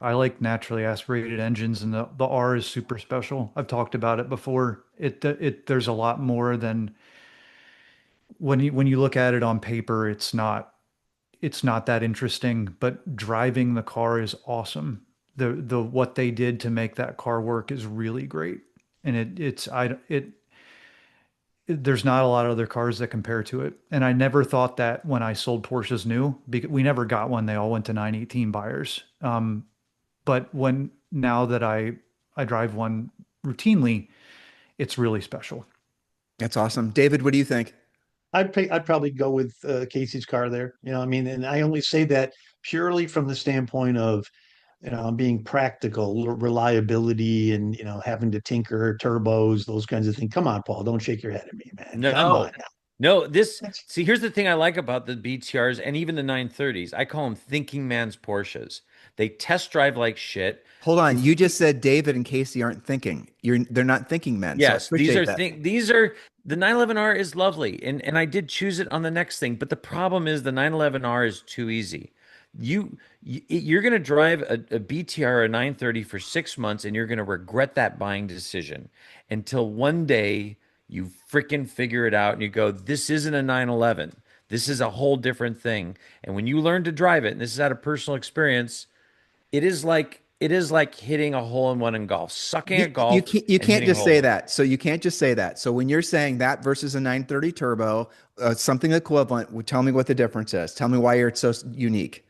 I like naturally aspirated engines, and the R is super special. I've talked about it before. There's a lot more than when you look at it on paper, it's not that interesting, but driving the car is awesome. The what they did to make that car work is really great. And there's not a lot of other cars that compare to it. And I never thought that when I sold Porsches new, because we never got one. They all went to 918 buyers. But now that I drive one routinely, it's really special. That's awesome. David, what do you think? I'd probably go with Casey's car there. I mean, and I only say that purely from the standpoint of, being practical, reliability, and having to tinker turbos, those kinds of things. Come on, Paul, don't shake your head at me, man. Come No, on now. no, this, That's see, here's the thing I like about the BTRs and even the 930s. I call them thinking man's Porsches. They test drive like shit. Hold on. If You just said David and Casey aren't thinking. They're not thinking men. So I Yes, these appreciate are that. these are the 911R is lovely, and I did choose it on the next thing, but the problem is the 911R is too easy. You're going to drive a BTR or a 930 for 6 months, and you're going to regret that buying decision until one day you freaking figure it out and you go, this isn't a 911. This is a whole different thing. And when you learn to drive it, and this is out of personal experience, it is like hitting a hole in one in golf, sucking at golf You and can't hitting a just hole in say one. that. So you can't just say that. So when you're saying that versus a 930 turbo, something equivalent, tell me what the difference is. Tell me why you're so unique.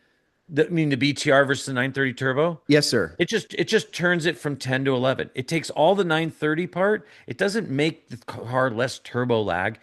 I mean, the BTR versus the 930 turbo, Yes, sir. it just turns it from 10 to 11. It takes all the 930 part. It doesn't make the car less turbo lag.